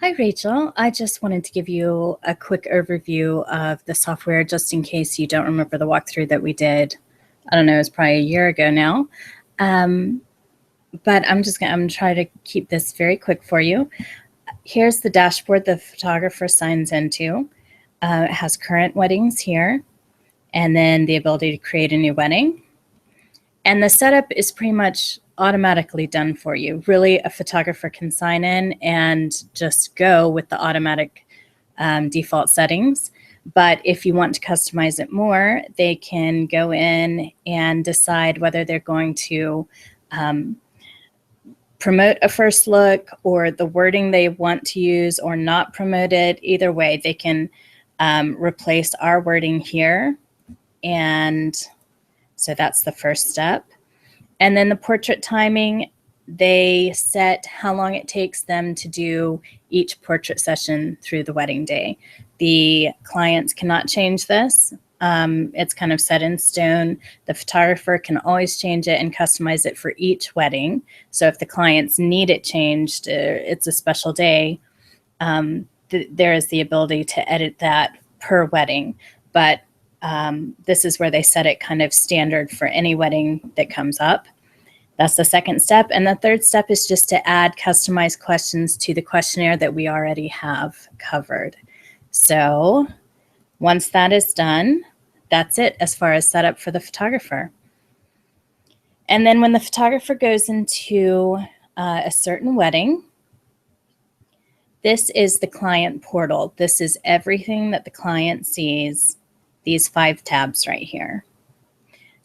Hi, Rachel. I just wanted to give you a quick overview of the software just in case you don't remember the walkthrough that we did. I don't know, it was probably a year ago now. But I'm going to try to keep this very quick for you. Here's the dashboard the photographer signs into. It has current weddings here, and then the ability to create a new wedding. And the setup is pretty much automatically done for you. Really, a photographer can sign in and just go with the automatic default settings. But if you want to customize it more, they can go in and decide whether they're going to promote a first look or the wording they want to use or not promote it. Either way, they can replace our wording here. And so that's the first step. And then the portrait timing, they set how long it takes them to do each portrait session through the wedding day. The clients cannot change this. It's kind of set in stone. The photographer can always change it and customize it for each wedding. So if the clients need it changed, it's a special day, there is the ability to edit that per wedding. But this is where they set it kind of standard for any wedding that comes up. That's the second step. And the third step is just to add customized questions to the questionnaire that we already have covered. So once that is done, that's it as far as setup for the photographer. And then when the photographer goes into a certain wedding, this is the client portal. This is everything that the client sees, these 5 tabs right here.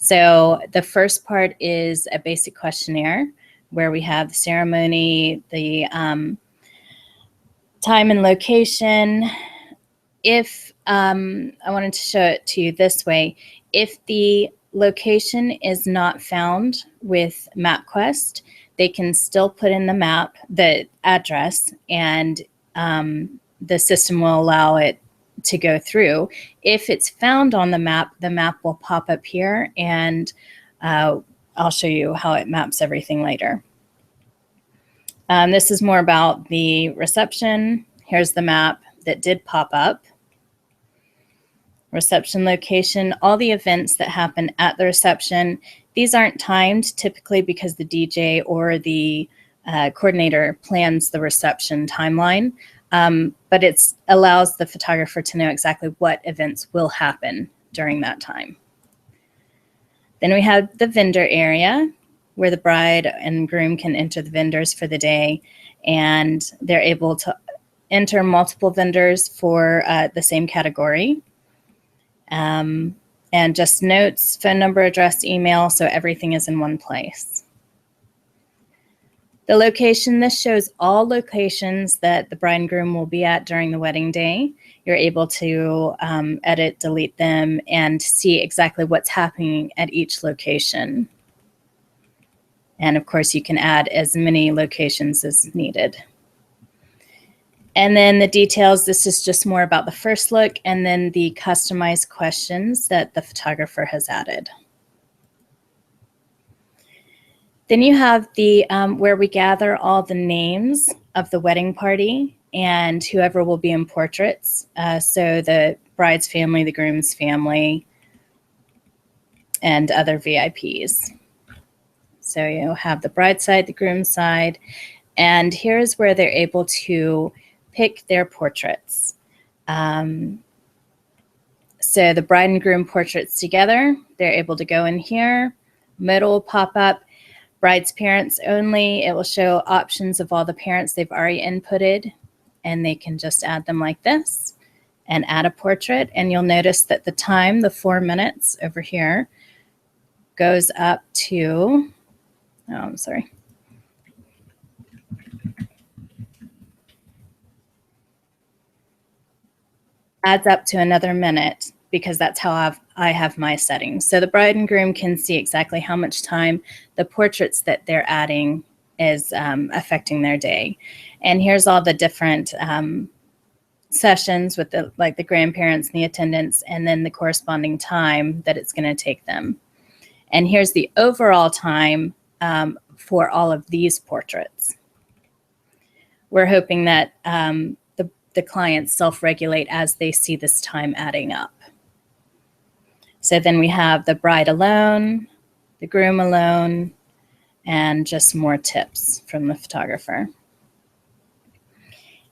So the first part is a basic questionnaire where we have the ceremony, the time and location. If I wanted to show it to you this way, if the location is not found with MapQuest, they can still put in the map, the address, and the system will allow it to go through. If it's found on the map will pop up here, and I'll show you how it maps everything later. This is more about the reception. Here's the map that did pop up. Reception location, all the events that happen at the reception. These aren't timed typically because the DJ or the coordinator plans the reception timeline. But it allows the photographer to know exactly what events will happen during that time. Then we have the vendor area where the bride and groom can enter the vendors for the day, and they're able to enter multiple vendors for the same category. And just notes, phone number, address, email, so everything is in one place. The location, this shows all locations that the bride and groom will be at during the wedding day. You're able to edit, delete them, and see exactly what's happening at each location. And of course, you can add as many locations as needed. And then the details, this is just more about the first look, and then the customized questions that the photographer has added. Then you have the where we gather all the names of the wedding party and whoever will be in portraits. So the bride's family, the groom's family, and other VIPs. So you have the bride side, the groom side, and here's where they're able to pick their portraits. So the bride and groom portraits together, they're able to go in here. Middle will pop up. Bride's parents only. It will show options of all the parents they've already inputted, and they can just add them like this and add a portrait. And you'll notice that the time, the 4 minutes over here, goes up to, oh, I'm sorry. Adds up to another minute because that's how I have my settings. So the bride and groom can see exactly how much time the portraits that they're adding is affecting their day. And here's all the different sessions with the grandparents and the attendants, and then the corresponding time that it's going to take them. And here's the overall time for all of these portraits. we're hoping that the clients self-regulate as they see this time adding up. So then we have the bride alone, the groom alone, and just more tips from the photographer.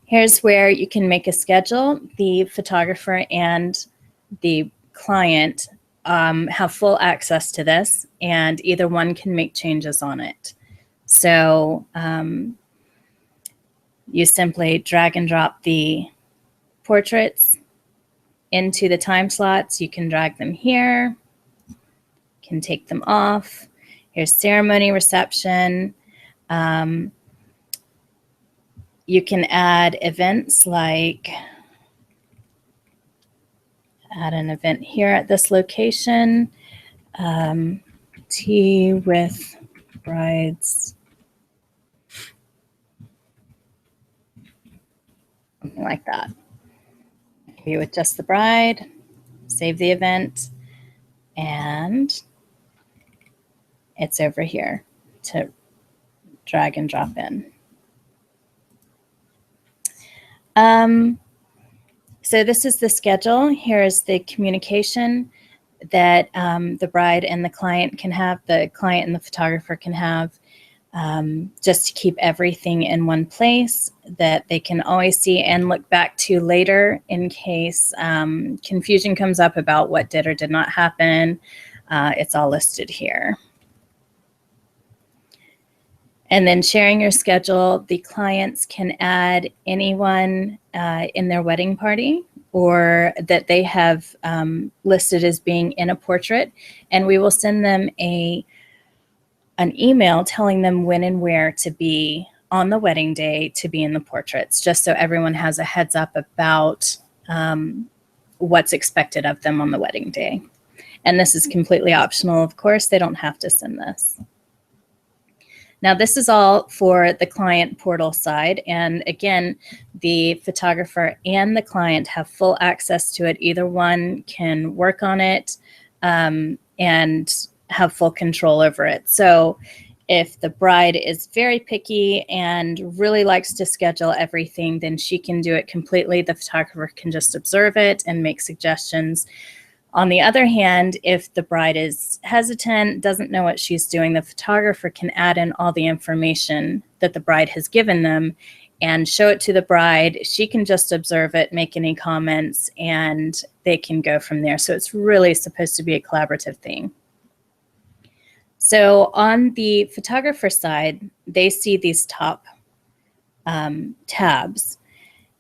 Here's where you can make a schedule. The photographer and the client have full access to this, and either one can make changes on it. So you simply drag and drop the portraits into the time slots. You can drag them here, can take them off. Here's ceremony, reception. You can add events, like add an event here at this location. Tea with brides. Something like that. Maybe with just the bride, save the event, and it's over here to drag and drop in. So this is the schedule. Here's the communication that the bride and the client can have, the client and the photographer can have, just to keep everything in one place that they can always see and look back to later in case confusion comes up about what did or did not happen. It's all listed here. And then sharing your schedule, the clients can add anyone in their wedding party or that they have listed as being in a portrait, and we will send them an email telling them when and where to be on the wedding day to be in the portraits, just so everyone has a heads up about what's expected of them on the wedding day. And this is completely optional, of course. They don't have to send this. Now, this is all for the client portal side. And again, the photographer and the client have full access to it. Either one can work on it and have full control over it. So if the bride is very picky and really likes to schedule everything, then she can do it completely. The photographer can just observe it and make suggestions. On the other hand, if the bride is hesitant, doesn't know what she's doing, the photographer can add in all the information that the bride has given them and show it to the bride. She can just observe it, make any comments, and they can go from there. So it's really supposed to be a collaborative thing. So on the photographer side, they see these top tabs.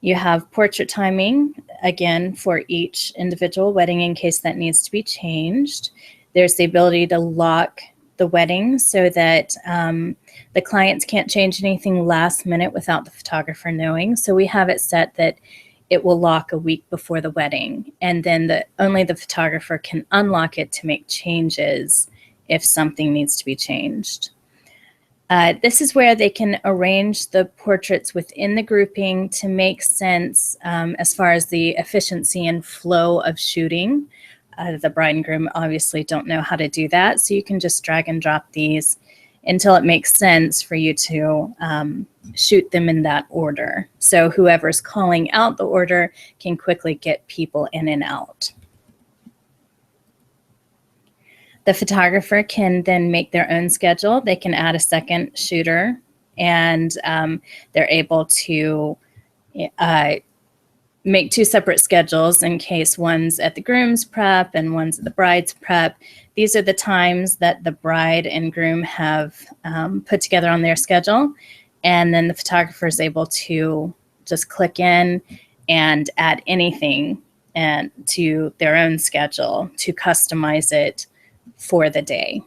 You have portrait timing, again, for each individual wedding in case that needs to be changed. There's the ability to lock the wedding so that the clients can't change anything last minute without the photographer knowing. So we have it set that it will lock a week before the wedding, and then only the photographer can unlock it to make changes if something needs to be changed. This is where they can arrange the portraits within the grouping to make sense as far as the efficiency and flow of shooting. The bride and groom obviously don't know how to do that, so you can just drag and drop these until it makes sense for you to shoot them in that order. So whoever's calling out the order can quickly get people in and out. The photographer can then make their own schedule. They can add a second shooter, and they're able to make two separate schedules in case one's at the groom's prep and one's at the bride's prep. These are the times that the bride and groom have put together on their schedule, and then the photographer is able to just click in and add anything to their own schedule to customize it for the day.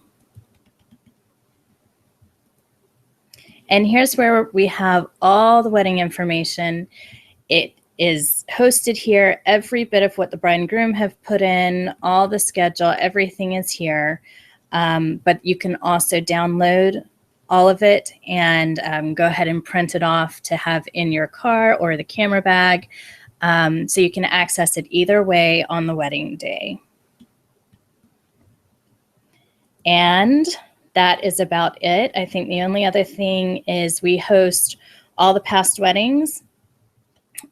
And here's where we have all the wedding information. It is hosted here. Every bit of what the bride and groom have put in, all the schedule, everything is here. But you can also download all of it and go ahead and print it off to have in your car or the camera bag. So you can access it either way on the wedding day. And that is about it. I think the only other thing is we host all the past weddings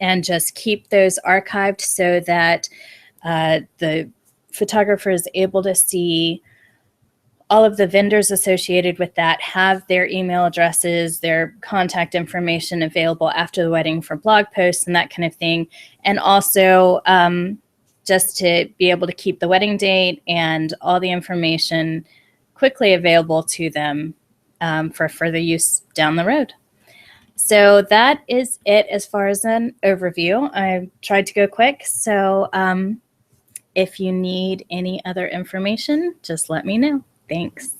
and just keep those archived so that the photographer is able to see all of the vendors associated with that, have their email addresses, their contact information available after the wedding for blog posts and that kind of thing. And also just to be able to keep the wedding date and all the information quickly available to them for further use down the road. So that is it as far as an overview. I tried to go quick. So if you need any other information, just let me know. Thanks.